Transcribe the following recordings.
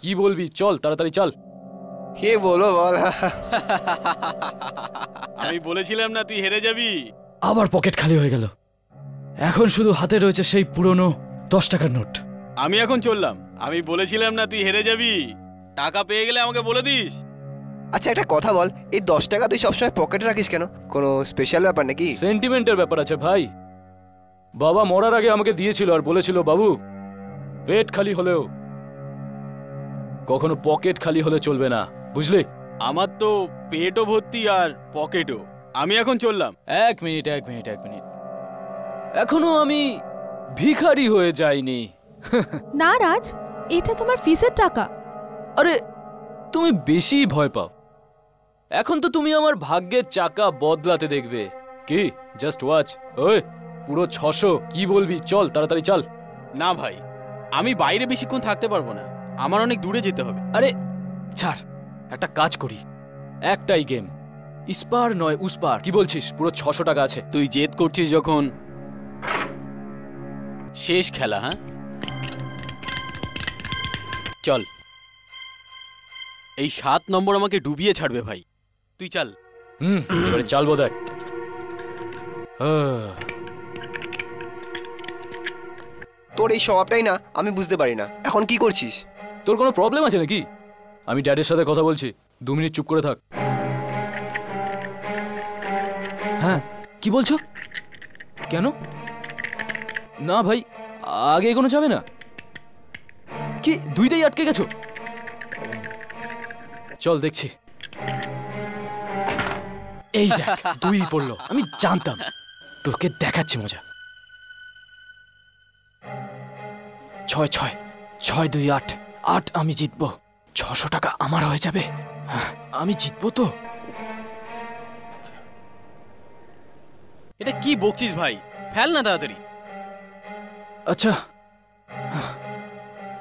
কি বলবি? চল তাড়াতাড়ি চল। কে বলো বল। আমি বলেছিলাম না তুই হেরে যাবি। আবার পকেট খালি হয়ে গেল। এখন শুধু হাতে রয়েছে সেই পুরনো 10 টাকার নোট। আমি এখন চললাম। আমি বলেছিলাম না তুই হেরে যাবি। টাকা পেয়ে গেলে আমাকে বলে দিস। আচ্ছা একটা কথা বল, এই 10 টাকা তুই সবসময় পকেটে রাখিস কেন? কোনো স্পেশাল ব্যাপার নাকি? সেন্টিমেন্টের ব্যাপার আছে ভাই। বাবা মরার আগে আমাকে দিয়েছিল আর বলেছিল, বাবু পেট খালি হলেও কখনো পকেট খালি হলে চলবে না, বুঝলি? আমার তো পেটও ভর্তি আর পকেটও। আমি এখন চললাম। এক মিনিট। এখনো আমি ভিখারি হয়ে যাইনি। না রাজ, এটা তোমার ফিসের টাকা। আরে তুমি বেশি ভয় পাও। এখন তো তুমি আমার ভাগ্যের চাকা বদলাতে দেখবে। কি জাস্ট ওয়াচ। ওই পুরো 600। কি বলবি? চল তাড়াতাড়ি চল। না ভাই, আমি বাইরে বেশিক্ষণ থাকতে পারবো না। আমার অনেক দূরে যেতে হবে। আরে ছাড়, একটা কাজ করি। একটাই গেম, ইসপার নয় উসপার। কি বলছিস? পুরো 600 টাকা আছে। তুই জেদ করছিস যখন, শেষ খেলা। হ্যাঁ চল। এই 7 নম্বর আমাকে ডুবিয়ে ছাড়বে ভাই। তুই চল। এবারে চালবো দেখ। তোর এই স্বভাবটাই না আমি বুঝতে পারি না। এখন কি করছিস? তোর কোনো প্রবলেম আছে নাকি? আমি ড্যাডের সাথে কথা বলছি, 2 মিনিট চুপ করে থাক। হ্যাঁ কি বলছো? কেন? না ভাই, আগে এগোনো যাবে না। কি 2তেই আটকে গেছো? চল দেখছি। এই দেখ 2 পড়লো। আমি জানতাম। তোকে দেখাচ্ছি মজা। 6 6 2 8 8। আমি জিতবো। 600 টাকা আমার হয়ে যাবে। আমি জিতবো তো। এটা কি বকছিস ভাই? ফেল না তাড়াতাড়ি। আচ্ছা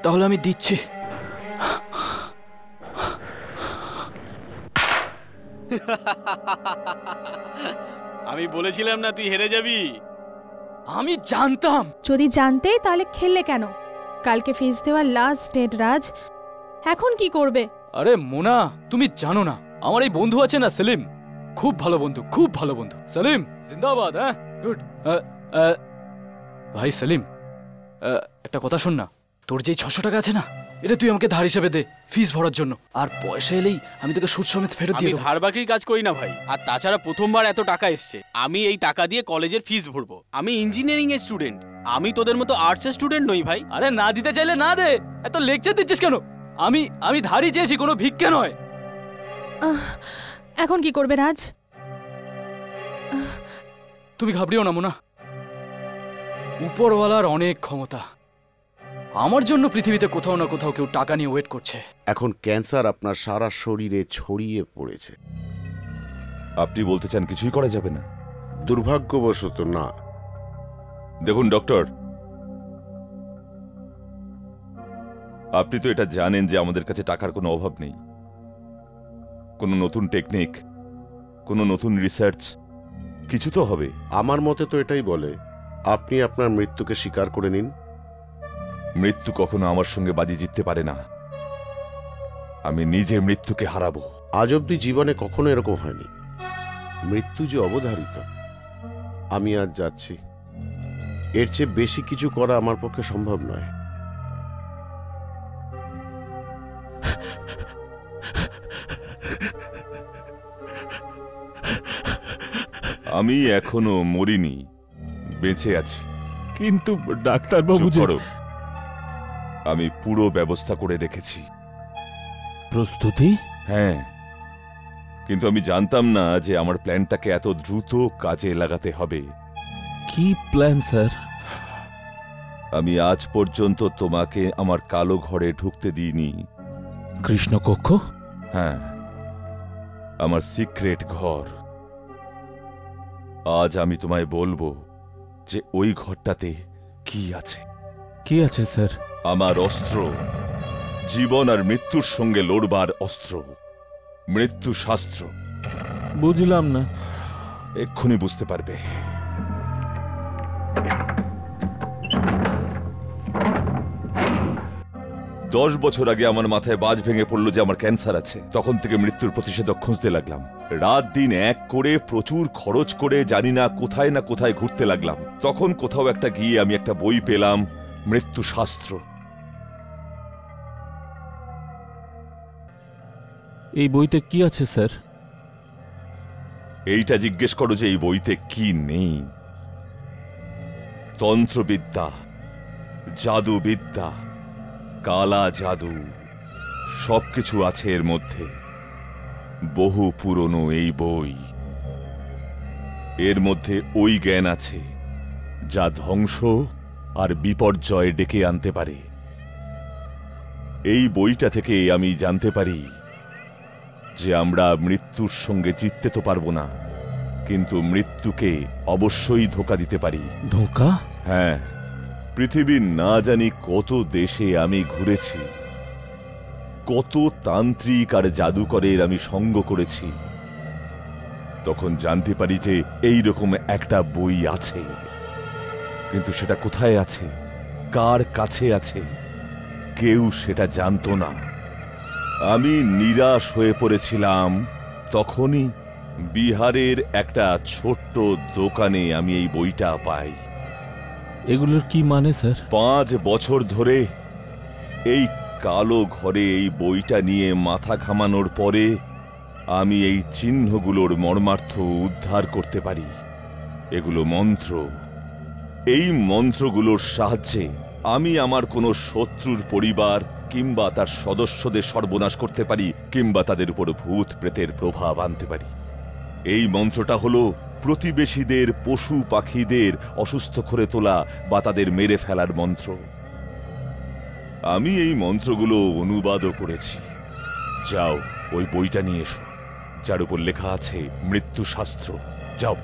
তাহলে আমি দিচ্ছি। আমি বলেছিলাম না তুই হেরে যাবি। আমি জানতাম। যদি জানতে তাহলে খেললে কেন? কালকে ফিস দেওয়ার লাস্ট ডেট রাজ। এখন কি করবে? আরে মোনা, তুমি জানো না আমার এই বন্ধু আছে না সেলিম, খুব ভালো বন্ধু, খুব ভালো বন্ধু। সেলিম জিন্দাবাদ। হ্যাঁ গুড। ভাই সেলিম, একটা কথা শোন না। তোর যে 600 টাকা আছে না, এটা তুই আমাকে ধার হিসেবে দে ফিস ভরার জন্য। আর পয়সা এলেই আমি তোকে সুদ সমেত ফেরত দিয়ে দেবো। ধার বাকির কাজ করি না ভাই। আর তাছাড়া প্রথমবার এত টাকা এসছে। আমি এই টাকা দিয়ে কলেজের ফিস ভরবো। আমি ইঞ্জিনিয়ারিং এর স্টুডেন্ট। আমি তোদের মতো আর্টসের স্টুডেন্ট নই ভাই। আরে না দিতে চাইলে না দে। এত লেকচার দিচ্ছিস কেন? আমি ধারই চেয়েছি, কোনো ভিক্ষা নয়। এখন কি করবে রাজ? তুমি ঘাবড়িও না মোনা। উপরওয়ালার অনেক ক্ষমতা। আমার জন্য পৃথিবীতে কোথাও না কোথাও কেউ টাকা নিয়ে ওয়েট করছে। এখন ক্যান্সার আপনার সারা শরীরে ছড়িয়ে পড়েছে। আপনি বলতে চান কিছুই করা যাবে না? দুর্ভাগ্যবশত না। দেখুন ডক্টর, আপনি তো এটা জানেন যে আমাদের কাছে টাকার কোনো অভাব নেই। কোনো নতুন টেকনিক, কোনো নতুন রিসার্চ কিছু তো হবে। আমার মতে তো এটাই বলে, আপনি আপনার মৃত্যুকে স্বীকার করে নিন। মৃত্যু কখনো আমার সঙ্গে বাজি জিততে পারে না। আমি নিজে মৃত্যুকে হারাবো। আজ অব্দি জীবনে কখনো এরকম হয়নি। মৃত্যু যে অবধারিত। আমি আজ যাচ্ছি। এর চেয়ে বেশি কিছু করা আমার পক্ষে সম্ভব নয়। আমি এখনো মরিনি, বেঁচে আছি। কিন্তু ডাক্তারবাবু, আমি পুরো ব্যবস্থা করে রেখেছি। প্রস্তুতি? হ্যাঁ, কিন্তু আমি জানতাম না যে আমার প্ল্যানটাকে এত দ্রুত কাজে লাগাতে হবে। কি প্ল্যান স্যার? আমি আজ পর্যন্ত তোমাকে আমার কালো ঘরে ঢুকতে দিইনি। কৃষ্ণকক্ষ? হ্যাঁ, আমার সিক্রেট ঘর। আজ আমি তোমায় বলবো যে ওই ঘরটাতে কি আছে। কি আছে স্যার? আমার অস্ত্র, জীবন আর মৃত্যুর সঙ্গে লড়বার অস্ত্র, মৃত্যু শাস্ত্র। বুঝলাম না। এক্ষুনি বুঝতে পারবে। 10 বছর আগে আমার মাথায় বাজ ভেঙে পড়লো যে আমার ক্যান্সার আছে। তখন থেকে মৃত্যুর প্রতিষেধক খুঁজতে লাগলাম, রাত দিন এক করে প্রচুর খরচ করে জানি না কোথায় ঘুরতে লাগলাম। তখন কোথাও একটা গিয়ে আমি একটা বই পেলাম, মৃত্যু শাস্ত্র। এই বইতে কি আছে স্যার? এইটা জিজ্ঞেস করো যে এই বইতে কি নেই। তন্ত্রবিদ্যা, জাদুবিদ্যা, কালা জাদু সবকিছু আছে এর মধ্যে। বহু পুরনো এই বই। এর মধ্যে ওই জ্ঞান আছে যা ধ্বংস আর বিপর্যয় ডেকে আনতে পারে। এই বইটা থেকে আমি জানতে পারি যে আমরা মৃত্যুর সঙ্গে জিততে তো পারবো না, কিন্তু মৃত্যুকে অবশ্যই ধোঁকা দিতে পারি। ধোঁকা? হ্যাঁ, পৃথিবীর না জানি কত দেশে আমি ঘুরেছি, কত তান্ত্রিক আর জাদুকরের আমি সঙ্গ করেছি। তখন জানতে পারি যে এই রকম একটা বই আছে, কিন্তু সেটা কোথায় আছে, কার কাছে আছে, কেউ সেটা জানতো না। আমি নিরাশ হয়ে পড়েছিলাম। তখনই বিহারের একটা ছোট্ট দোকানে আমি এই বইটা পাই। এগুলোর কি মানে স্যার? 5 বছর ধরে এই কালো ঘরে এই বইটা নিয়ে মাথা ঘামানোর পরে আমি এই চিহ্নগুলোর মর্মার্থ উদ্ধার করতে পারি। এগুলো মন্ত্র। এই মন্ত্রগুলোর সাহায্যে আমি আমার কোনো শত্রুর পরিবার কিংবা তার সদস্যদের সর্বনাশ করতে পারি, কিংবা তাদের উপর ভূত প্রেতের প্রভাব আনতে পারি। এই মন্ত্রটা হলো প্রতিবেশীদের, পশু পাখিদের অসুস্থ করে তোলা বা তাদের মেরে ফেলার মন্ত্র। আমি এই মন্ত্রগুলো অনুবাদও করেছি। যাও, ওই বইটা নিয়ে এসো, যার উপর লেখা আছে মৃত্যু শাস্ত্র। যাও।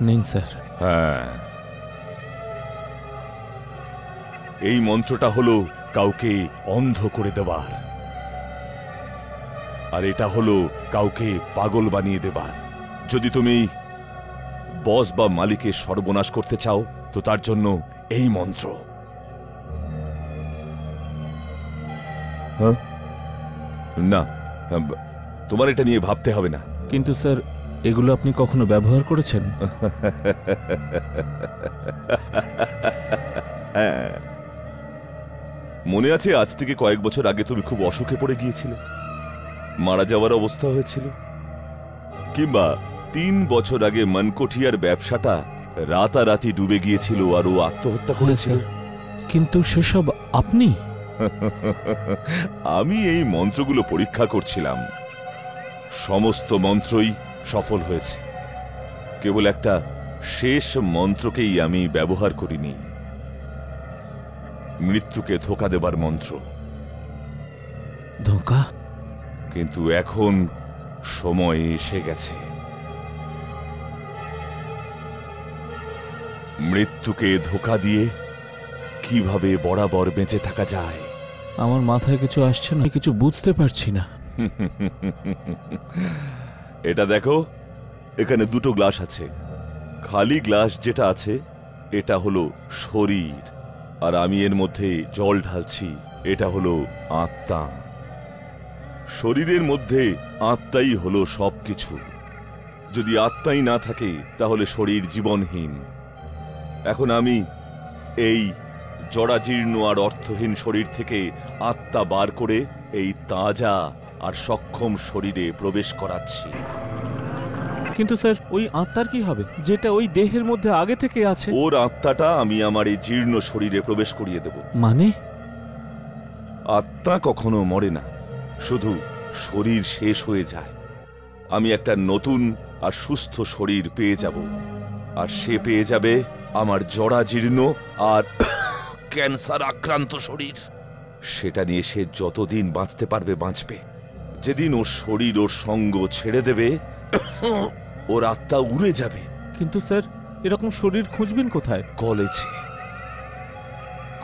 নিন স্যার। হ্যাঁ, এই মন্ত্রটা হলো কাউকে অন্ধ করে দেবার, আর এটা হলো কাউকে পাগল বানিয়ে দেবার। যদি তুমি বস বা মালিকের সর্বনাশ করতে চাও তো তার জন্য এই মন্ত্র। হ্যাঁ না, তোমার এটা নিয়ে ভাবতে হবে না। কিন্তু স্যার, এগুলো আপনি কখনো ব্যবহার করেছেন? হ্যাঁ, মনে আছে আজ থেকে কয়েক বছর আগে তুমি খুব অসুখে পড়ে গিয়েছিলে, মারা যাওয়ার অবস্থা হয়েছিল। কিংবা 3 বছর আগে মনকোঠিয়ার ব্যবসাটা রাতারাতি ডুবে গিয়েছিল আর ও আত্মহত্যা করেছিল। কিন্তু সেসব আপনি? আমি এই মন্ত্রগুলো পরীক্ষা করছিলাম। সমস্ত মন্ত্রই সফল হয়েছে, কেবল একটা শেষ মন্ত্রকেই আমি ব্যবহার করিনি, মৃত্যুকে ধোঁকা দেবার মন্ত্র। ধোঁকা? কিন্তু এখন সময় এসে গেছে। মৃত্যুকে ধোঁকা দিয়ে কিভাবে বরাবর বেঁচে থাকা যায়। আমার মাথায় কিছু আসছে না, কিছু বুঝতে পারছি না। এটা দেখো, এখানে 2টো গ্লাস আছে। খালি গ্লাস যেটা আছে এটা হলো শরীর, আর আমি এর মধ্যে জল ঢালছি, এটা হলো আত্মা। শরীরের মধ্যে আত্মাই হলো সবকিছু। যদি আত্মাই না থাকে তাহলে শরীর জীবনহীন। এখন আমি এই জরাজীর্ণ আর অর্থহীন শরীর থেকে আত্মা বার করে এই তাজা আর সক্ষম শরীরে প্রবেশ করাচ্ছি। কিন্তু স্যার, ওই আত্মার কি হবে যেটা ওই দেহের মধ্যে আগে থেকে আছে? ওর আত্মাটা আমি আমার এই জীর্ণ শরীরে প্রবেশ করিয়ে দেব। মানে? আত্মা কখনো মরে না, শুধু শরীর শেষ হয়ে যায়। আমি একটা নতুন আর সুস্থ শরীর পেয়ে যাব, আর সে পেয়ে যাবে আমার জরাজীর্ণ আর ক্যান্সার আক্রান্ত শরীর। সেটা নিয়ে সে যতদিন বাঁচতে পারবে বাঁচবে। যেদিন ওর শরীর ওর সঙ্গ ছেড়ে দেবে, ওর আত্মা উড়ে যাবে। কিন্তু স্যার, এরকম শরীর খুঁজবেন কোথায়? কলেজে।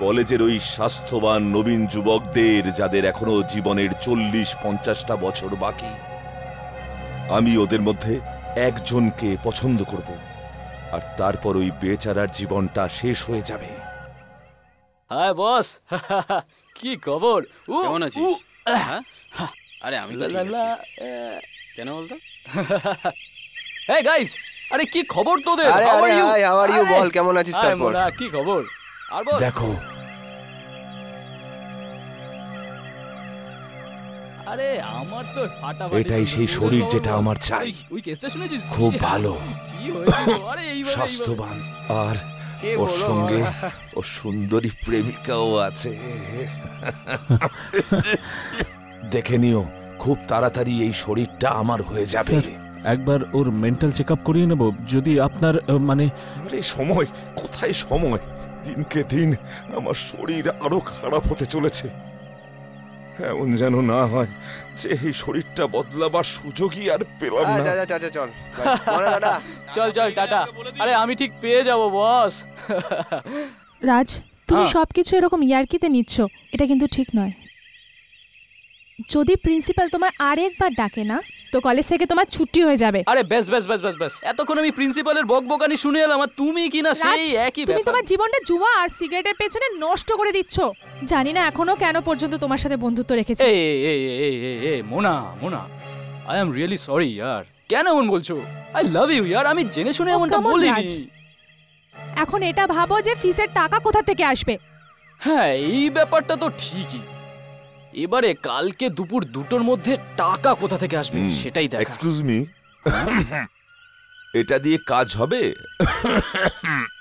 কলেজের ওই স্বাস্থ্যবান নবীন যুবকদের, যাদের এখনো জীবনের 40-50টা বছর বাকি, আমি ওদের মধ্যে একজনকে পছন্দ করব, আর তারপর ওই বেচারার জীবনটা শেষ হয়ে যাবে। হাই বস, কি খবর? কেমন আছিস? হ্যাঁ? আরে আমি তো ঠিক আছি। কেন বলতো? হে গাইস, আরে কি খবর তোদের? আরে How আরে are you? Hi, how are you? আরে, বল কেমন আছিস হাই তারপর? মোনা, কি খবর? আর বল। দেখো, আরে আমার তো ফাটাফাটি। এটাই সেই শরীর যেটা আমার চাই। ওই কেসটা শুনেছিস? খুব ভালো, কি হয়েছিল? আরে এইবার স্বাস্থ্যবান, আর কে ওর বলো? সঙ্গে ও সুন্দরী প্রেমিকাও আছে। দেখে নিও, খুব তাড়াতাড়ি এই শরীরটা আমার হয়ে যাবে। স্যার, একবার ওর মেন্টাল চেক আপ করিয়ে নেব যদি আপনার মানে। আরে সময় কোথায় সময়, দিনকে দিন আমার শরীর আরো খারাপ হতে চলেছে। এমন যেন না হয় যে এই শরীরটা বদলাবার সুযোগই আর পেলাম না। যা যা যা যা, চল মোনা দাদা। চল চল টাটা। আরে আমি ঠিক পেয়ে যাব বস। রাজ, তুমি হ্যাঁ। সবকিছু এরকম ইয়ার্কিতে নিচ্ছ, এটা কিন্তু ঠিক নয়। যদি প্রিন্সিপাল তোমায় আরেকবার ডাকে না, তো কলেজ থেকে তোমার ছুটি হয়ে যাবে। আরে বেশ বেশ বেশ বেশ বেশ, এতক্ষণ আমি প্রিন্সিপালের বকবকানি শুনে এলাম, আর তুমি কি না সেই রাজ, একই তুমি ব্যাপার। তোমার জীবনটা জুয়া আর সিগারেটের পেছনে নষ্ট করে দিচ্ছ। জানি না এখনো কেন পর্যন্ত তোমার সাথে বন্ধুত্ব রেখেছি। এই এই এই এই এই Mona Mona, I am really sorry ইয়ার। কেন এমন বলছো? আই লাভ ইউ ইয়ার, আমি জেনে শুনে এমনটা come on, বলিনি। রাজ। এখন এটা ভাবো যে ফিসের টাকা কোথা থেকে আসবে। হ্যাঁ, এই ব্যাপারটা তো ঠিকই। এবারে কালকে দুপুর 2টোর মধ্যে টাকা কোথা থেকে আসবে সেটাই দেখা। এক্সকিউজ মি, এটা দিয়ে কাজ হবে?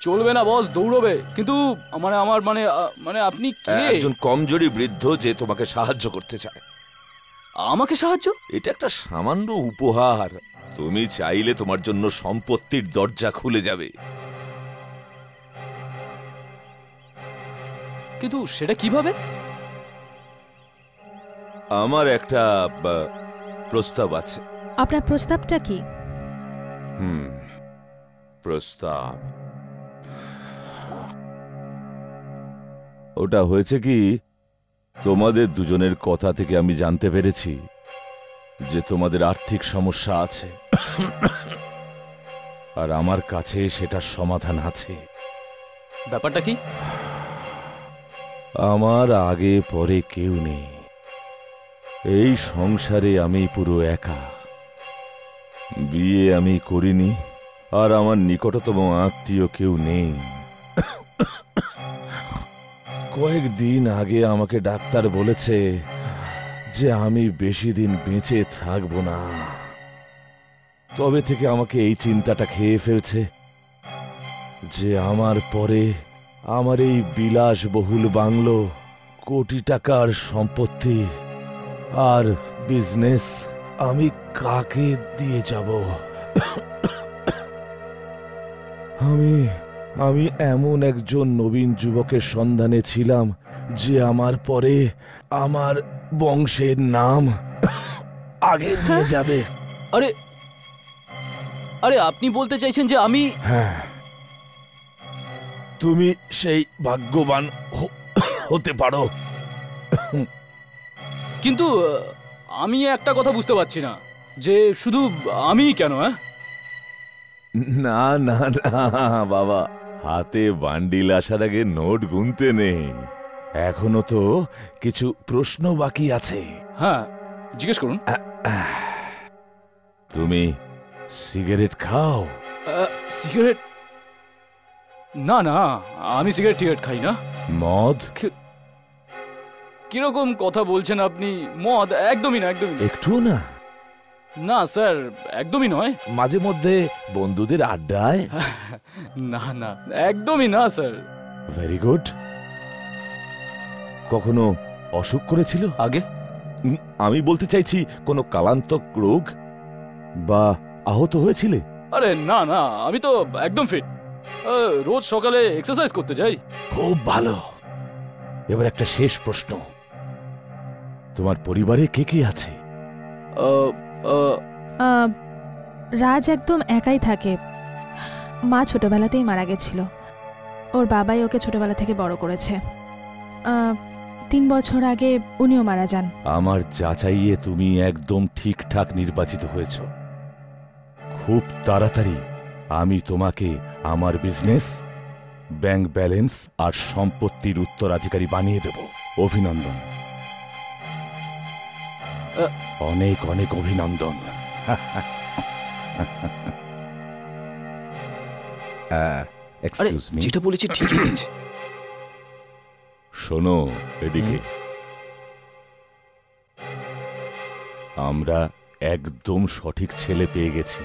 চলবে না বস, দৌড়বে। কিন্তু মানে আমার মানে মানে আপনি কে? একজন কমজোরি বৃদ্ধ যে তোমাকে সাহায্য করতে চায়। আমাকে সাহায্য? এটা একটা সামান্য উপহার। তুমি চাইলে তোমার জন্য সম্পত্তির দরজা খুলে যাবে। কিন্তু সেটা কিভাবে? আমার একটা প্রস্তাব আছে। আপনার প্রস্তাবটা কি? প্রস্তাব ওটা হয়েছে কি, তোমাদের দুজনের কথা থেকে আমি জানতে পেরেছি যে তোমাদের আর্থিক সমস্যা আছে, আর আমার কাছে সেটার সমাধান আছে। ব্যাপারটা কি? আমার আগে পরে কেউ নেই, এই সংসারে আমি পুরো একা। বিয়ে আমি করিনি, আর আমার নিকটতম আত্মীয় কেউ নেই। কয়েকদিন আগে আমাকে ডাক্তার বলেছে যে আমি বেশি দিন বেঁচে থাকবো না। তবে থেকে আমাকে এই চিন্তাটা খেয়ে ফেলছে যে আমার পরে আমার এই বিলাসবহুল বাংলো, কোটি টাকার সম্পত্তি আর বিজনেস আমি কাকে দিয়ে যাব। আমি এমন একজন নবীন যুবকের সন্ধানে ছিলাম যে আমার পরে আমার বংশের নাম আগে নিয়ে যাবে। আরে আরে আপনি বলতে চাইছেন যে আমি? হ্যাঁ, তুমি সেই ভাগ্যবান হতে পারো। কিন্তু আমি একটা কথা বুঝতে পারছি না, যে শুধু আমি কেন? না না না বাবা, হাতে বান্ডিল আসার আগে নোট গুনতে নেই। এখনো তো কিছু প্রশ্ন বাকি আছে। হ্যাঁ, জিজ্ঞেস করুন। তুমি সিগারেট খাও? সিগারেট? না না, আমি সিগারেট টিগারেট খাই না। মদ? কিরকম কথা বলছেন আপনি? মদ একদমই না, একদমই না। একটু না? না স্যার, একদমই নয়। মাঝে মধ্যে বন্ধুদের আড্ডায়? না না, একদমই না স্যার। Very good. কখনো অসুখ করেছিল আগে? আমি বলতে চাইছি কোনো কালান্তক রোগ বা আহত হয়েছিলে? আরে না না, আমি তো একদম ফিট। রোজ সকালে এক্সারসাইজ করতে যাই। খুব ভালো। এবার একটা শেষ প্রশ্ন, তোমার পরিবারে কে কে আছে? রাজ একদম একাই থাকে। মা ছোটবেলাতেই মারা গেছিল। ওর বাবাই ওকে ছোটবেলা থেকে বড় করেছে। 3 বছর আগে উনিও মারা যান। আমার যাচাইয়ে তুমি একদম ঠিকঠাক নির্বাচিত হয়েছ। খুব তাড়াতাড়ি আমি তোমাকে আমার বিজনেস ব্যাংক ব্যালেন্স আর সম্পত্তির উত্তরাধিকারী বানিয়ে দেব। অভিনন্দন, অনেক অনেক অভিনন্দন। এক্সকিউজ মি, যেটা বলেছি ঠিকই বলেছি। শোনো এদিকে, আমরা একদম সঠিক ছেলে পেয়ে গেছি,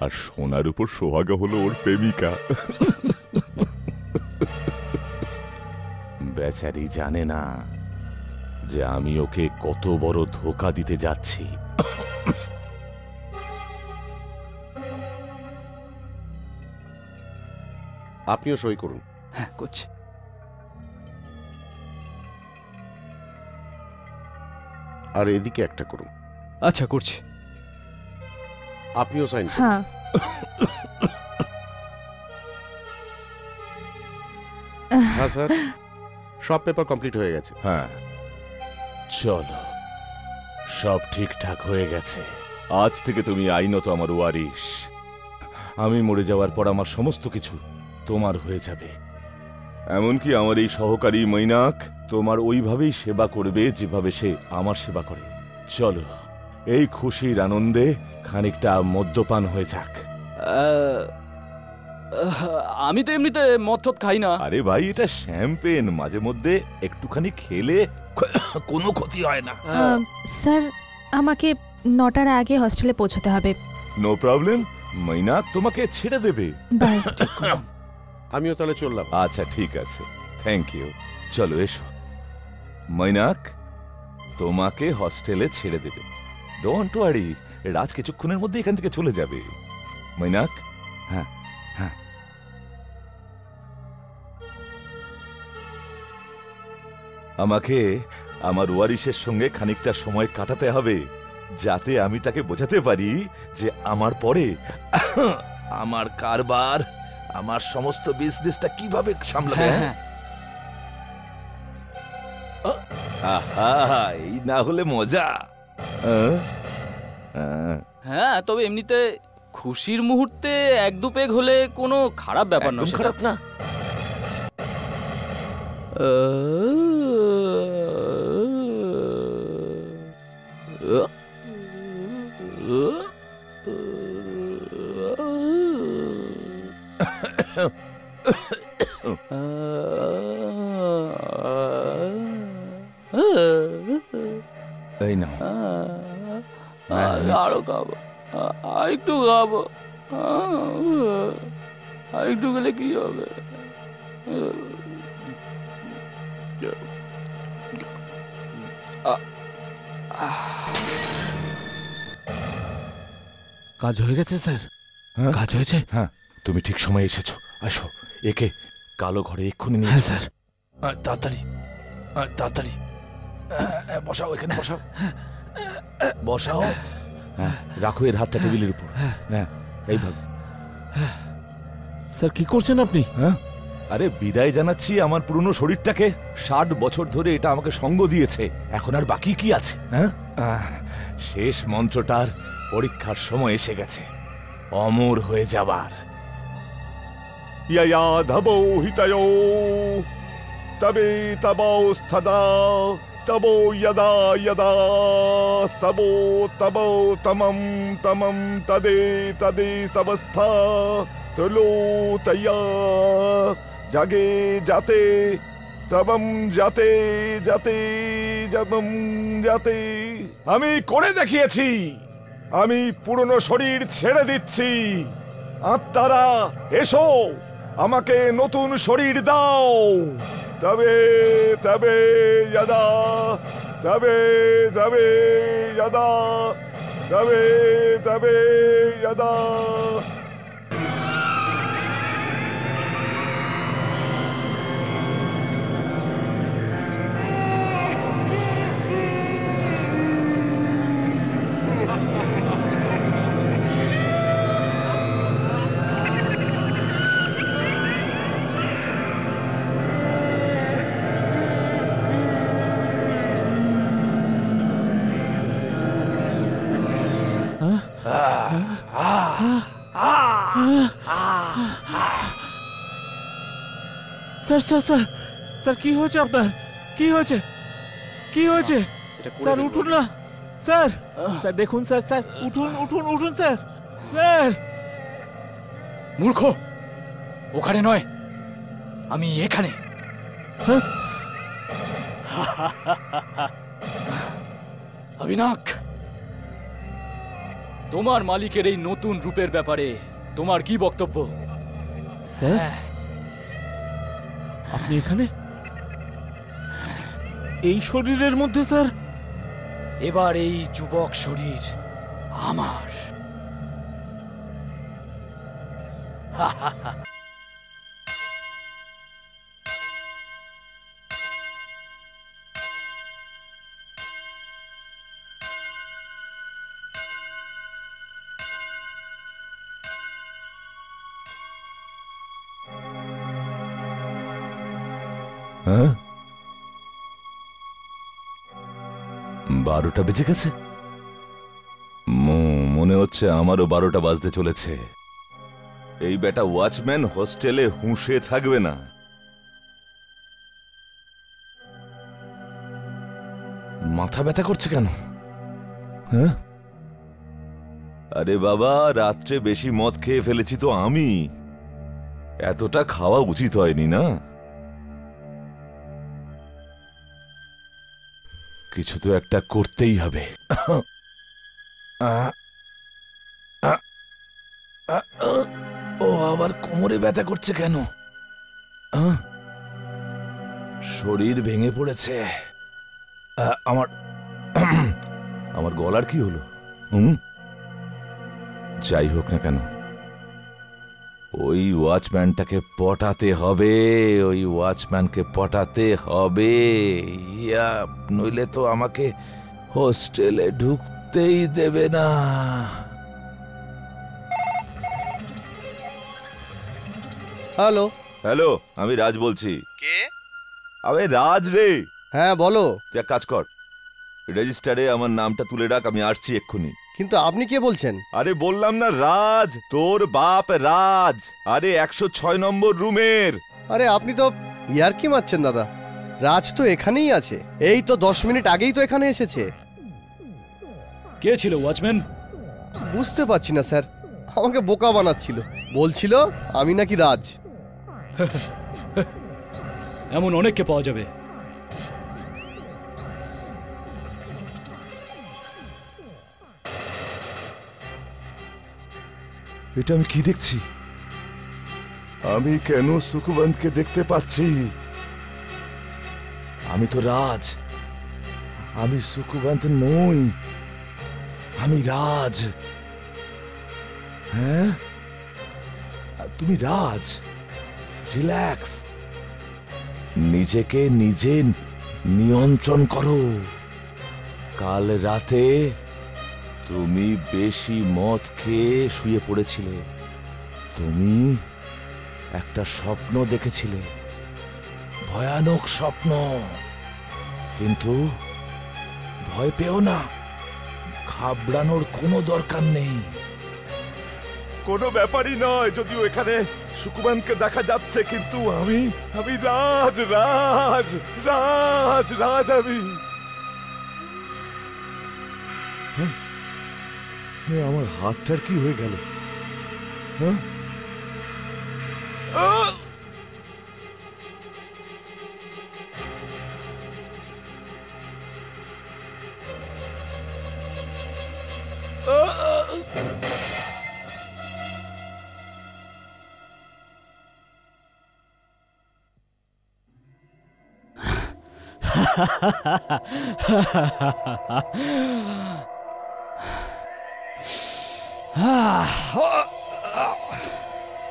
আর সোনার উপর সোহাগা হলো ওর প্রেমিকা। বেচারি জানে না যে আমি ওকে কত বড় ধোঁকা দিতে যাচ্ছি। আপনিও সই করুন। হ্যাঁ করছি। আর এদিকে একটা করুন। আচ্ছা করছি। আপনিও সাইন করুন। হ্যাঁ। হ্যাঁ স্যার, সব পেপার কমপ্লিট হয়ে গেছে। হ্যাঁ চলো, সব ঠিকঠাক হয়ে গেছে। আজ থেকে তুমি আইনত আমার ওয়ারিশ। আমি মরে যাওয়ার পর আমার সমস্ত কিছু তোমার হয়ে যাবে। এমনকি আমার এই সহকারী মৈনাক তোমার ওইভাবেই সেবা করবে যেভাবে সে আমার সেবা করে। চলো, এই খুশির আনন্দে খানিকটা মদ্যপান হয়ে যাক। আমি তো এমনিতে মদ টদ খাই না। আরে ভাই, এটা শ্যাম্পেন, মাঝে মধ্যে একটুখানি খেলে কোনো ক্ষতি হয় না। স্যার, আমাকে 9টার আগে হস্টেলে পৌঁছতে হবে। নো প্রবলেম, মৈনাক তোমাকে ছেড়ে দেবে। বাই। আমিও তাহলে চললাম। আচ্ছা ঠিক আছে, থ্যাংক ইউ। চলো এসো। মৈনাক তোমাকে হস্টেলে ছেড়ে দেবে। ডোন্ট ওয়ারি, রাজ কিছুক্ষণের মধ্যে এখান থেকে চলে যাবে। মৈনাক, হ্যাঁ হ্যাঁ। আমাকে আমার ওয়ারিশের সঙ্গে খানিকটা সময় কাটাতে হবে, যাতে আমি তাকে বোঝাতে পারি যে আমার পরে আমার কারবার, আমার সমস্ত বিজনেসটা কিভাবে সামলাবে। আহা, এই না হলে মজা। হ্যাঁ, তবে এমনিতে খুশির মুহূর্তে 1-2 পেগ হলে কোনো খারাপ ব্যাপার না। একদম খারাপ না। এই না, আরো খাবো, আরেকটু খাবো, আরেকটু গেলে কি হবে? কাজ হয়ে গেছে স্যার? হ্যাঁ? কাজ হয়েছে? হ্যাঁ, তুমি ঠিক সময় এসেছো। আসো, একে কালো ঘরে এক্ষুনি নিয়ে হ্যাঁ যাও। স্যার। তাড়াতাড়ি তাড়াতাড়ি বসাও, এখানে বসাও, বসাও। হ্যাঁ, রাখো এর হাতটা টেবিলের উপর। হ্যাঁ, এইভাবে। স্যার কি করছেন আপনি? হ্যাঁ, আরে বিদায় জানাচ্ছি আমার পুরনো শরীরটাকে। 60 বছর ধরে এটা আমাকে সঙ্গ দিয়েছে, এখন আর বাকি কি আছে? হ্যাঁ, শেষ মন্ত্রটার পরীক্ষার সময় এসে গেছে, অমর হয়ে যাবার। ইয়া ধবো হিতায়ো তবে তবস্থদা তবো যদা যদা স্তবো তবো তমম তমম তদে তদে তবস্থা তলো তয়া জাগে যাতে তবম যাতে যাতে জবম যাতে। আমি করে দেখিয়েছি, আমি পুরনো শরীর ছেড়ে দিচ্ছি। আত্মারা এসো, আমাকে নতুন শরীর দাও। তবে তবে যদা তবে তবে যদা তবে তবে যদা। স্যার স্যার স্যার স্যার কি হয়েছে আপনার? কি হয়েছে? কি হয়েছে? স্যার উঠুন না স্যার। স্যার দেখুন স্যার, স্যার উঠুন উঠুন উঠুন স্যার। স্যার মূর্খ, ওখানে নয়, আমি এখানে। অবিনাশ, তোমার মালিকের এই নতুন রূপের ব্যাপারে তোমার কি বক্তব্য? স্যার আপনি এখানে এই শরীরের মধ্যে? স্যার এবার এই যুবক শরীর আমার। হ্যাঁ, 12টা বেজে গেছে। মনে হচ্ছে আমারও 12টা বাজতে চলেছে। এই বেটা ওয়াচম্যান হোস্টেলে হুঁশে থাকবে না। মাথা ব্যথা করছে কেন? হ্যাঁ, আরে বাবা, রাত্রে বেশি মদ খেয়ে ফেলেছি তো আমি। এতটা খাওয়া উচিত হয়নি না? কিছু তো একটা করতেই হবে। ও আবার কোমরে ব্যথা করছে কেন? শরীর ভেঙে পড়েছে। আমার আমার গলার কি হলো? যাই হোক না কেন, ওই ওয়াচম্যানটাকে পটাতে হবে, ওই ওয়াচম্যানকে পটাতে হবে, নইলে তো আমাকে হোস্টেলে ঢুকতেই দেবে না। হ্যালো হ্যালো, আমি রাজ বলছি। কে? আবে রাজ রে। হ্যাঁ বলো। তুই এক কাজ কর, রেজিস্টারে আমার নামটা তুলে রাখ, আমি আসছি এক্ষুনি। কিন্তু আপনি কে বলছেন? আরে বললাম না রাজ, তোর বাপ রাজ। আরে 106 নম্বর রুমের। আরে আপনি তো ইয়ার্কি মারছেন দাদা। রাজ তো এখানেই আছে, এই তো 10 মিনিট আগেই তো এখানে এসেছে। কে ছিল ওয়াচম্যান? বুঝতে পারছি না স্যার, আমাকে বোকা বানাচ্ছিল, বলছিল আমি নাকি রাজ। এমন অনেককে পাওয়া যাবে। এটা আমি কি দেখছি? আমি কেন সুকুবন্তকে দেখতে পাচ্ছি? আমি তো রাজ, আমি সুকুবন্ত নই, আমি রাজ। হ্যাঁ, তুমি রাজ। রিল্যাক্স, নিজেকে নিজে নিয়ন্ত্রণ করো। কাল রাতে তুমি বেশি মদ খেয়ে শুয়ে পড়েছিলে। তুমি একটা স্বপ্ন দেখেছিলে, ভয়ানক স্বপ্ন। কিন্তু ভয় পেও না, ঘাবড়ানোর কোনো দরকার নেই। কোনো ব্যাপারই নয় যদিও এখানে সুকুমানকে দেখা যাচ্ছে, কিন্তু আমি রাজ রাজ রাজ রাজ আমি। আমার হাতটার কি হয়ে গেল? হ্যাঁ,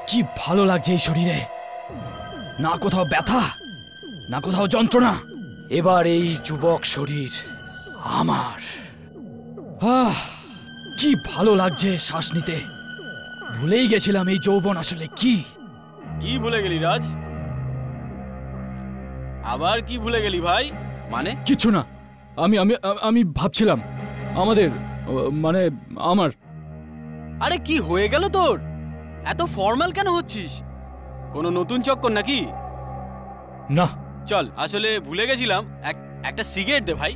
কি ভালো লাগছে এই শরীরে, না কোথাও ব্যথা, না কোথাও যন্ত্রণা। এবার এই যুবক শরীর আমার। কি ভালো লাগছে শ্বাস নিতে। ভুলেই গেছিলাম এই যৌবন আসলে কি। কি ভুলে গেলি রাজ? আবার কি ভুলে গেলি ভাই? মানে কিছু না, আমি আমি আমি ভাবছিলাম আমাদের, মানে আমার। আরে কি হয়ে গেল তোর? এত ফর্মাল কেন হচ্ছিস? কোনো নতুন চক্কর নাকি? না। চল, আসলে ভুলে গেছিলাম, একটা সিগারেট দে ভাই।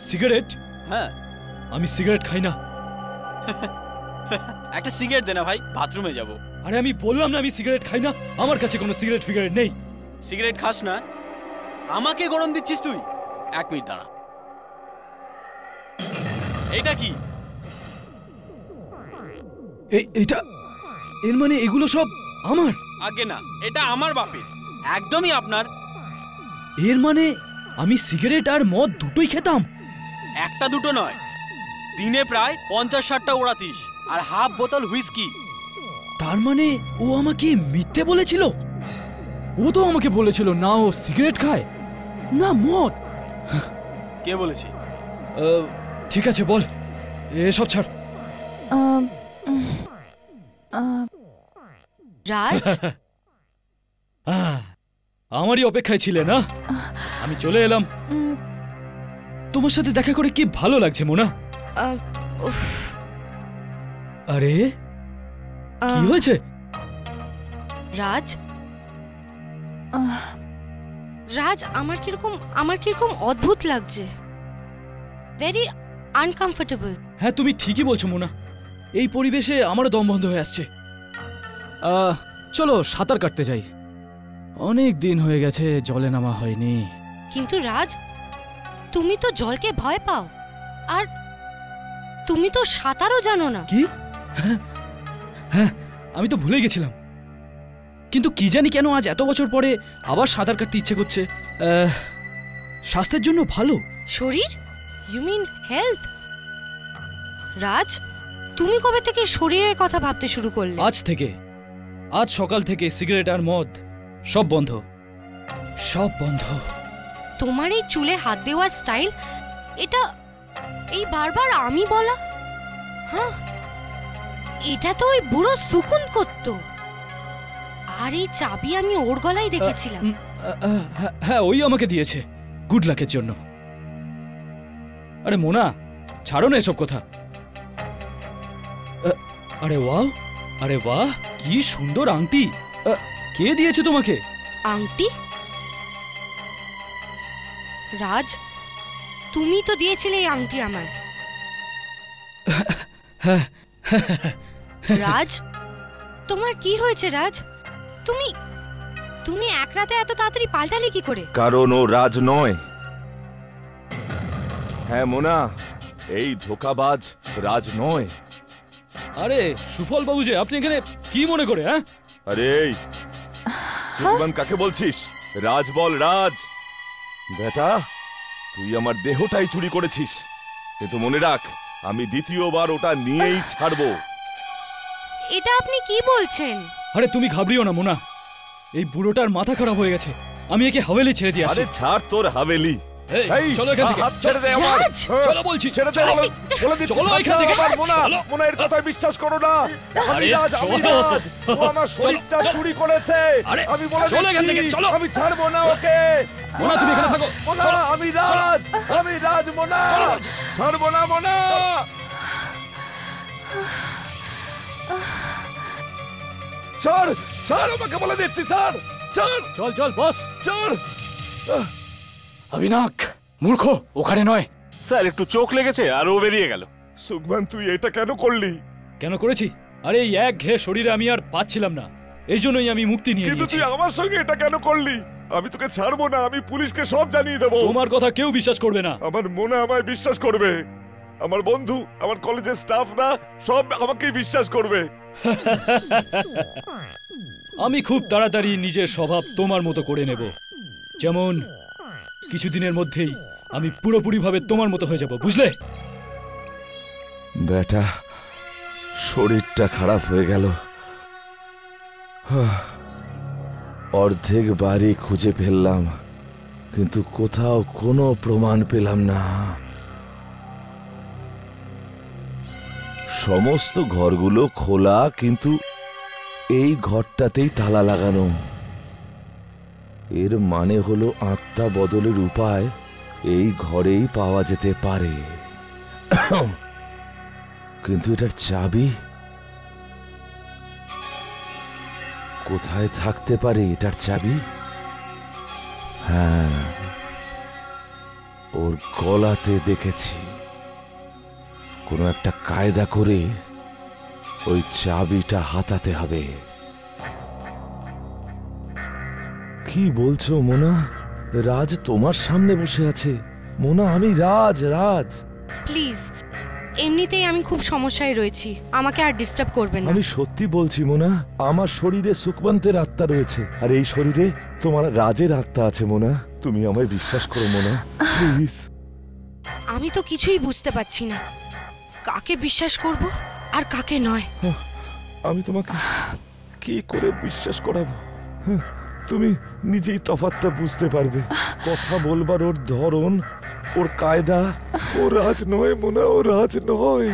সিগারেট? হ্যাঁ। আমি সিগারেট খাই না। একটা সিগারেট দে না ভাই, বাথরুমে যাব। আরে আমি বললাম না আমি সিগারেট খাই না, আমার কাছে কোনো সিগারেট ফিগারেট নেই। সিগারেট খাস না? আমাকে গরম দিচ্ছিস তুই? 1 মিনিট দাঁড়া। এটা কি? এটা এর মানে এগুলো সব আমার? আগে না, এটা আমার বাপের, একদমই আপনার। এর মানে আমি সিগারেট আর মদ দুটোই খেতাম? একটা দুটো নয়, দিনে প্রায় 50-60টা ওড়াতিস, আর হাফ বোতল হুইস্কি। তার মানে ও আমাকে মিথ্যে বলেছিল? ও তো আমাকে বলেছিল না ও সিগারেট খায় না মদ। কে বলেছে? ঠিক আছে বল, এসব ছাড়। রাজ, আমারই অপেক্ষায় ছিলে না? আমি চলে এলাম। তোমার সাথে দেখা করে কি ভালো লাগছে মোনা। আরে কি হয়েছে? রাজ, রাজ, আমার কিরকম অদ্ভুত লাগছে, ভেরি আনকমফোর্টেবল। হ্যাঁ তুমি ঠিকই বলছো মোনা, এই পরিবেশে আমারও দম বন্ধ হয়ে আসছে। চলো সাঁতার কাটতে যাই, অনেক দিন হয়ে গেছে জলে নামা হয়নি। কিন্তু রাজ, তুমি তো জলকে ভয় পাও, আর তুমি তো সাঁতারও জানো না। কি? হ্যাঁ আমি তো ভুলে গেছিলাম, কিন্তু কি জানি কেন আজ এত বছর পরে আবার সাঁতার কাটতে ইচ্ছে করছে। স্বাস্থ্যের জন্য ভালো। শরীর? You mean health? রাজ, তুমি কবে থেকে শরীরের কথা ভাবতে শুরু করলে? আজ থেকে, আজ সকাল থেকে সিগারেট আর মদ সব বন্ধ, সব বন্ধ। তোমার এই চুলে হাত দেওয়ার স্টাইল, এটা এই বারবার আমি বলা, হ্যাঁ এটা তো ওই বুড়ো সুকুন করত। আর এই চাবি আমি ওর গলায় দেখেছিলাম। হ্যাঁ ওই আমাকে দিয়েছে গুড লাকের জন্য। আরে মোনা ছাড়ো না এসব কথা। আরে ওয়াও, আরে বাহ, কি সুন্দর আংটি। কে দিয়েছে তোমাকে? আংটি? রাজ, তুমি তো দিয়েছিলে এই আংটি আমায়। রাজ, তোমার কি হয়েছে রাজ? তুমি এক রাতে এত তাড়াতাড়ি পাল্টালে কি করে? কারণ ও রাজ নয়। হ্যাঁ মোনা, এই ধোকাবাজ রাজ নয়। আরে সুফল বাবু যে, আপনি এখানে কি মনে করে? হ্যাঁ আরে এই সুগমান কাকে বলছিস? রাজ বল, রাজ। বেটা তুই আমার দেহটাই চুরি করেছিস, কিন্তু মনে রাখ আমি দ্বিতীয়বার ওটা নিয়েই ছাড়বো। এটা আপনি কি বলছেন? আরে তুমি ঘাবড়িও না মোনা, এই বুড়োটার মাথা খারাপ হয়ে গেছে, আমি একে হাভেলি ছেড়ে দিয়ে আসি। আরে ছাড় তোর হাভেলি। এই চলো এখান থেকে, হাত ছেড়ে দে আমার। চলো বলছি, ছেড়ে দে, বলে দিচ্ছি চলো এখান থেকে। মোনা এর কথায় বিশ্বাস করো না। আমি রাজ, আমি রাজ। ও আমার শরীরটা চুরি করেছে। আমি বলে দিচ্ছি আমি ছাড়বো না ওকে। মোনা তুমি এখানে থাকো। মোনা আমি রাজ, আমি রাজ। মোনা ছাড়বো না। মোনা ছাড়, ছাড় আমাকে বলে দিচ্ছি, ছাড়, ছাড়। চল চল বস, ছাড়। অবিনাক মূর্খ, ওখানে নয়। স্যার একটু চোখ লেগেছে আর ও বেরিয়ে গেল। সুগমান তুই এটা কেন করলি? কেন করেছি? আরে এই এক ঘে শরীরে আমি আর পাচ্ছিলাম না, এই জন্যই আমি মুক্তি নিয়ে কিন্তু নিয়েছি। তুই আমার সঙ্গে এটা কেন করলি? আমি তোকে ছাড়বো না, আমি পুলিশকে সব জানিয়ে দেবো। তোমার কথা কেউ বিশ্বাস করবে না। আমার মনে আমায় বিশ্বাস করবে, আমার বন্ধু, আমার কলেজের স্টাফরা সব আমাকেই বিশ্বাস করবে। আমি খুব তাড়াতাড়ি নিজের স্বভাব তোমার মতো করে নেব, যেমন কিছুদিনের মধ্যেই আমি পুরোপুরিভাবে তোমার মতো হয়ে যাব, বুঝলে? বেটা শরীরটা খারাপ হয়ে গেল, অর্ধেক বাড়ি খুঁজে ফেললাম, কিন্তু কোথাও কোনো প্রমাণ পেলাম না। সমস্ত ঘরগুলো খোলা, কিন্তু এই ঘরটাতেই তালা লাগানো। এর মানে হলো আত্মা বদলের উপায় এই ঘরেই পাওয়া যেতে পারে, কিন্তু এটার চাবি কোথায় থাকতে পারে? এটার চাবি হ্যাঁ, ওর গলাতে দেখেছি। কোনো একটা কায়দা করে ওই চাবিটা হাতাতে হবে। কি বলছো মোনা? রাজ তোমার সামনে বসে আছে। মোনা, আমি রাজ। প্লিজ, এমনিতেই আমি খুব সমস্যায় রয়েছি, আমাকে আর ডিস্টার্ব করবেন না। আমি সত্যি বলছি মোনা, আমার শরীরে সুকবন্তের আত্মা রয়েছে, আর এই শরীরে তোমার রাজের আত্মা আছে। মোনা, তুমি আমায় বিশ্বাস করো মোনা, প্লিজ। আমি তো কিছুই বুঝতে পারছি না, কাকে বিশ্বাস করব আর কাকে নয়। আমি তোমাকে কি করে বিশ্বাস করাবো? তুমি নিজেই তফাৎটা বুঝতে পারবে। কথা বলবার ওর ধরন, ওর কায়দা। ও রাজ নয় মোনা, ও রাজ নয়।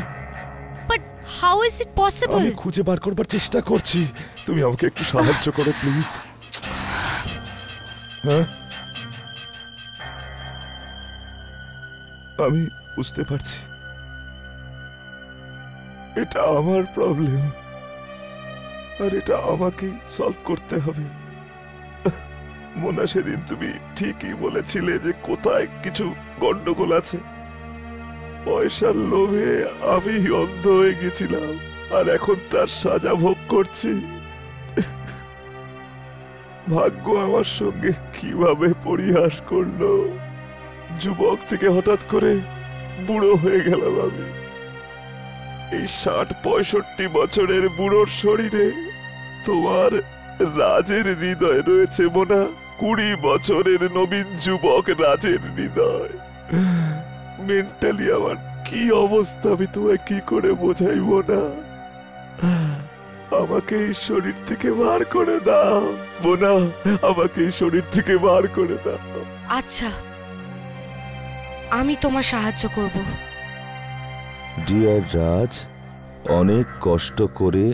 But how is it possible? আমি খুঁজে বার করবার চেষ্টা করছি, তুমি আমাকে একটু সাহায্য করো প্লিজ। হ্যাঁ, আমি বুঝতে পারছি এটা আমার প্রবলেম, আর এটা আমাকেই সলভ করতে হবে। মোনা, সেদিন তুমি ঠিকই বলেছিলে যে কোথায় কিছু গন্ডগোল আছে। পয়সার লোভে আমি অন্ধ হয়ে গেছিলাম, আর এখন তার সাজা ভোগ করছি। ভাগ্য আমার সঙ্গে কিভাবে পরিহাস করলো। যুবক থেকে হঠাৎ করে বুড়ো হয়ে গেলাম আমি। এই ৬০-৬৫ বছরের বুড়োর শরীরে তোমার রাজের হৃদয় রয়েছে মোনা। ২০ বছরের নবীন যুবক রাজের হৃদয়। মেন্টালি আমার কি অবস্থা আমি তোমায় কি করে বোঝাইবো না। আমাকে এই শরীর থেকে বার করে দাও মোনা, আমাকে এই শরীর থেকে বার করে দাও। আচ্ছা, আমি তোমার সাহায্য করব। ডিয়ার রাজ, অনেক কষ্ট করে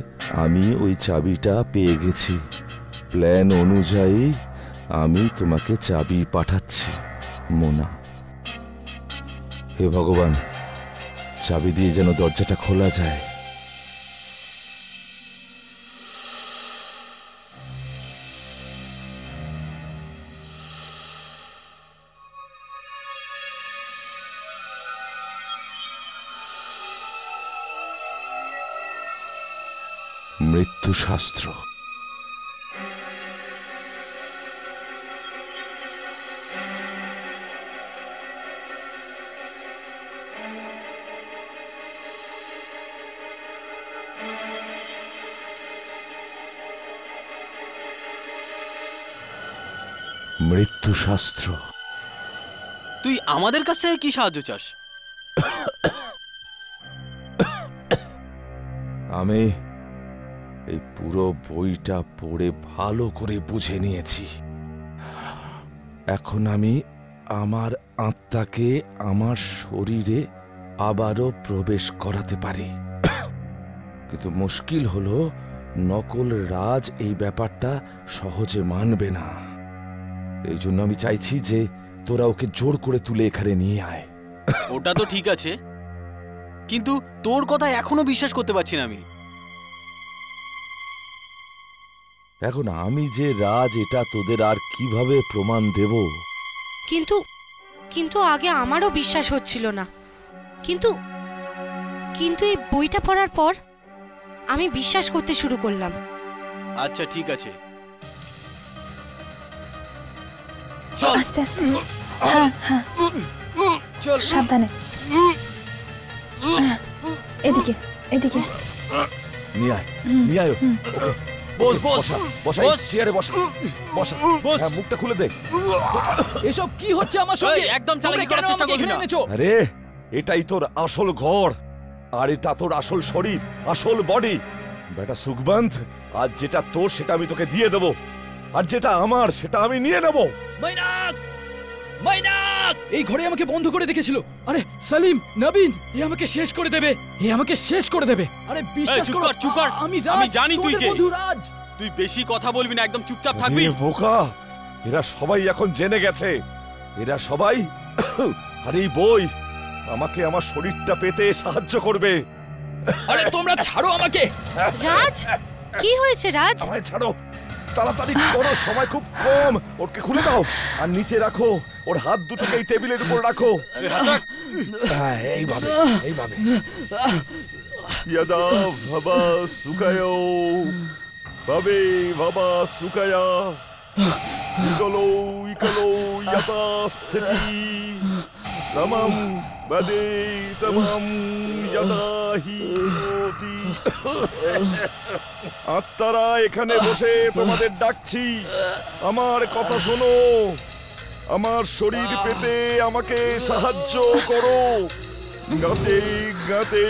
আমি ওই চাবিটা পেয়ে গেছি। প্ল্যান অনুযায়ী আমি তোমাকে চাবি পাঠাচ্ছি মোনা। হে ভগবান, চাবি দিয়ে যেন দরজাটা খোলা যায়। মৃত্যুশাস্ত্র। মৃত্যুশাস্ত্র। তুই আমাদের কাছ থেকে কি সাহায্য চাস? আমি এই পুরো বইটা পড়ে ভালো করে বুঝে নিয়েছি। এখন আমি আমার আত্মাকে আমার শরীরে আবারও প্রবেশ করাতে পারি। কিন্তু মুশকিল হলো, নকল রাজ এই ব্যাপারটা সহজে মানবে না। এই জন্য আমি চাইছি যে তোরা ওকে জোর করে তুলে এখানে নিয়ে আয়। ওটা তো ঠিক আছে, কিন্তু তোর কথা এখনো বিশ্বাস করতে পারছি না আমি। এখন আমি যে রাজ, এটা তোদের আর কিভাবে প্রমাণ দেব? কিন্তু আগে আমারও বিশ্বাস হচ্ছিল না, কিন্তু এই বইটা পড়ার পর আমি বিশ্বাস করতে শুরু করলাম। আচ্ছা ঠিক আছে, আস্তে আস্তে। হ্যাঁ হ্যাঁ, সাবধানে। এদিকে এদিকে নিয়ে আয়, নিয়ে আয়। বস বস বসা, চেয়ারে বসা, বসা। হ্যাঁ, মুখটা খুলে দে। এসব কি হচ্ছে আমার সঙ্গে? একদম চালাকি করার চেষ্টা করবি না। আরে, এটাই তোর আসল ঘর, আর এটা তোর আসল শরীর, আসল বডি। বেটা সুকবন্ত, আজ যেটা তোর সেটা আমি তোকে দিয়ে দেবো, আর যেটা আমার সেটা আমি নিয়ে নেব। মাইনাক, মাইনাক এই ঘরে আমাকে বন্ধ করে রেখেছিল। আরে সালিম, নবীন, এ আমাকে শেষ করে দেবে, এ আমাকে শেষ করে দেবে। আরে বিশ্বাস করো, চুপ কর। আমি জানি তুই কে। বন্ধু রাজ, তুই বেশি কথা বলবি না, একদম চুপচাপ থাকবি। বোকা, এরা সবাই এখন জেনে গেছে। এরা সবাই আর এই বই আমাকে আমার শরীরটা পেতে সাহায্য করবে। আরে তোমরা ছাড়ো আমাকে। রাজ, কি হয়েছে রাজ? আমায় ছাড়ো, তাড়াতাড়ি করো, সময় খুব কম। ওকে খুলে দাও আর নিচে রাখো, ওর হাত দুটোকে এই টেবিলের উপর রাখো। এইভাবে এইভাবে। ইয়াদা ভাবা সুকায়ো ভাবে ভাবা সুকায়া ইকলো ইকলো ইয়াতা স্থিতি তমাম বাদে তমাম ইয়াদাহি অতি। আত্মারা এখানে বসে তোমাদের ডাকছি, আমার কথা শোনো, আমার শরীর পেতে আমাকে সাহায্য করো। গাতে গাতে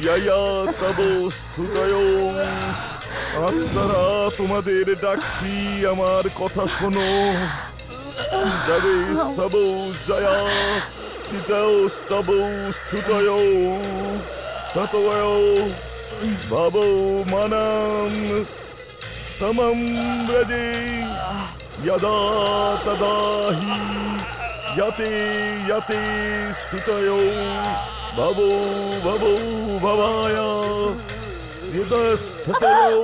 ইয়ায়া তব স্থুতয়। আত্মারা তোমাদের ডাকছি, আমার কথা শোনো। যাবে স্তব জয়া পিতাও স্তব স্থুতয় স্ততয় ভাব মানম তমম ব্রজে यदा तदा हि यते यते স্থিতয়ো ভবো ভবো ভবায়া হৃদয়স্থিতয়ো।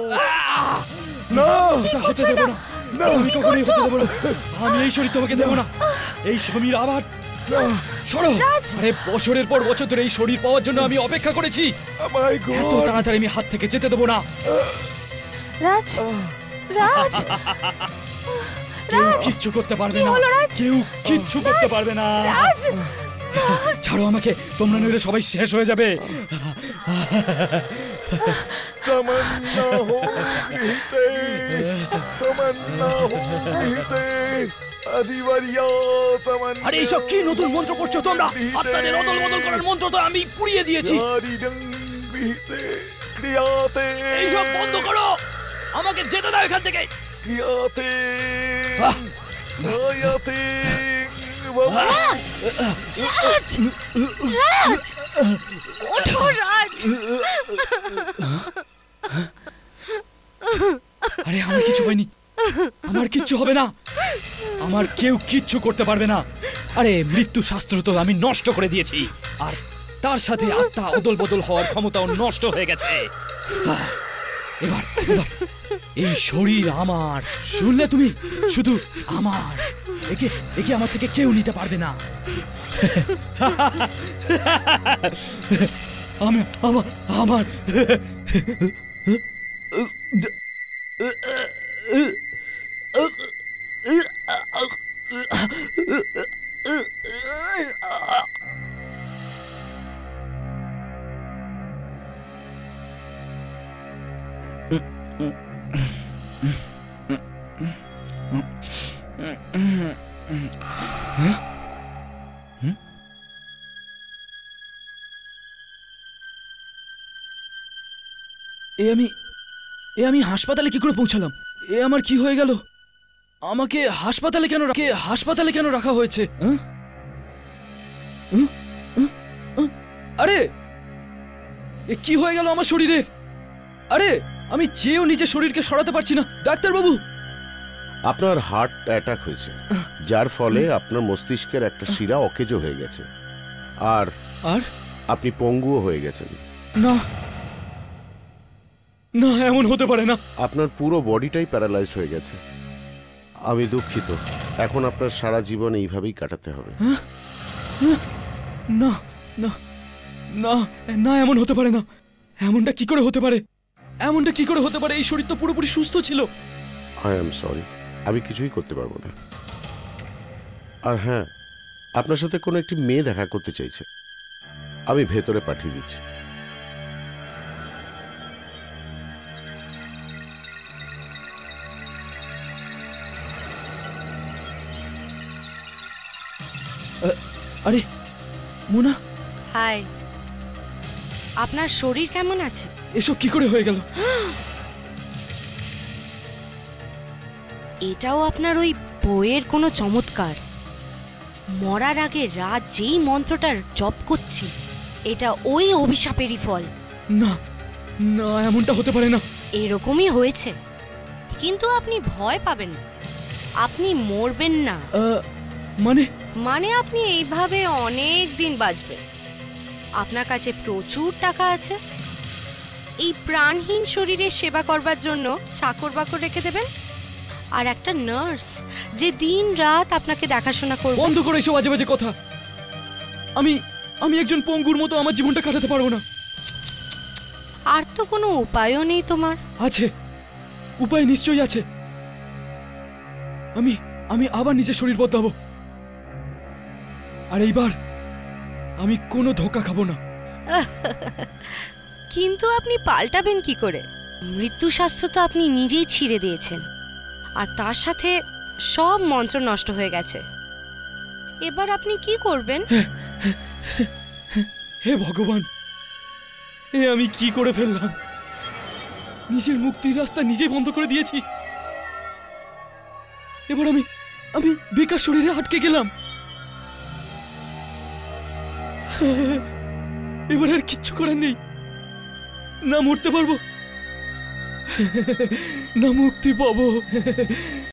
না, এটা হতে দেব না। না, আমি কখনোই হতে দেব না। আমি এই শরীর তোমাকে দেব না। এই সমীর আবার সরো। আরে বছরের পর বছর ধরে এই শরীর পাওয়ার জন্য আমি অপেক্ষা করেছি। এত তাড়াতাড়ি আমি হাত থেকে যেতে দেব না। রাজ, রাজ, কেউ কিচ্ছু করতে পারবে না, কেউ কিচ্ছু করতে পারবে না। ছাড়ো আমাকে, তোমরা নইলে সবাই শেষ হয়ে যাবে। তমন্না হো গৃহীতে তমন্না হো গৃহীতে আদিবারিয়া তমন্না। আরে এইসব কি নতুন মন্ত্র পড়ছো তোমরা? আত্মাদের অদল বদল করার মন্ত্র তো আমি পুড়িয়ে দিয়েছি। গৃহীতে ক্রিয়াতে। এইসব বন্ধ করো, আমাকে যেতে দাও এখান থেকে। ক্রিয়াতে নয়াতে রাজ, রাজ, রাজ, ওঠো রাজ। আরে আমার কিছু হয়নি, আমার কিচ্ছু হবে না, আমার কেউ কিচ্ছু করতে পারবে না। আরে মৃত্যু শাস্ত্র তো আমি নষ্ট করে দিয়েছি, আর তার সাথে আত্মা অদল বদল হওয়ার ক্ষমতাও নষ্ট হয়ে গেছে। এবার এবার এই শরীর আমার, শুনলে তুমি? শুধু আমার, একে একে আমার থেকে কেউ নিতে পারবে না। আমি আমার আমার আমি হাসপাতালে কি করে পৌঁছালাম? এ আমার কি হয়ে গেল? আমাকে হাসপাতালে কেন রাখা হয়েছে? আরে এ কি হয়ে গেল আমার শরীরের? আরে আমি চেয়েও নিজের শরীরকে সরাতে পারছি না। ডাক্তার বাবু, আপনার হার্ট অ্যাটাক হয়েছে, যার ফলে আপনার মস্তিষ্কের একটা শিরা অকেজো হয়ে গেছে, আর আর আপনি পঙ্গুও হয়ে গেছেন। না না, এমন হতে পারে না। আপনার পুরো বডিটাই প্যারালাইজড হয়ে গেছে। আমি দুঃখিত, এখন আপনার সারা জীবন এইভাবেই কাটাতে হবে। না না না না, এমন হতে পারে না। এমনটা কি করে হতে পারে? এমনটা কি করে হতে পারে? এই শরীর তো পুরোপুরি সুস্থ ছিল। আই এম সরি, আমি কিছুই করতে পারবো না। আর হ্যাঁ, আপনার সাথে কোনো একটি মেয়ে দেখা করতে চাইছে, আমি ভেতরে পাঠিয়ে দিচ্ছি। আরে মোনা, হাই, আপনার শরীর কেমন আছে? এসব কি করে হয়ে গেল? এটাও আপনার ওই বইয়ের কোনো চমৎকার। মরার আগে রাত যেই মন্ত্রটার জপ করছি, এটা ওই অভিশাপেরই ফল। না না, এমনটা হতে পারে না। এরকমই হয়েছে, কিন্তু আপনি ভয় পাবেন না, আপনি মরবেন না। মানে আপনি এইভাবে অনেক দিন বাঁচবেন। আপনার কাছে প্রচুর টাকা আছে, এই প্রাণহীন শরীরের সেবা করবার জন্য চাকর বাকর রেখে দেবেন, আর একটা নার্স যে দিন রাত আপনাকে দেখাশোনা করবে। বন্ধ করে এসব বাজে বাজে কথা। আমি আমি একজন পঙ্গুর মতো আমার জীবনটা কাটাতে পারবো না। আর তো কোনো উপায়ও নেই তোমার। আছে, উপায় নিশ্চয়ই আছে। আমি আমি আবার নিজের শরীর বদলাবো, আর এইবার আমি কোনো ধোঁকা খাবো না। কিন্তু আপনি পাল্টাবেন কি করে? মৃত্যুশাস্ত্র তো আপনি নিজেই ছিঁড়ে দিয়েছেন, আর তার সাথে সব মন্ত্র নষ্ট হয়ে গেছে। এবার আপনি কি করবেন? হে ভগবান, এ আমি কি করে ফেললাম? নিজের মুক্তির রাস্তা নিজে বন্ধ করে দিয়েছি। এবার আমি আমি বেকার শরীরে আটকে গেলাম। এবার আর কিচ্ছু করার নেই। না মরতে পারবো, না মুক্তি পাবো।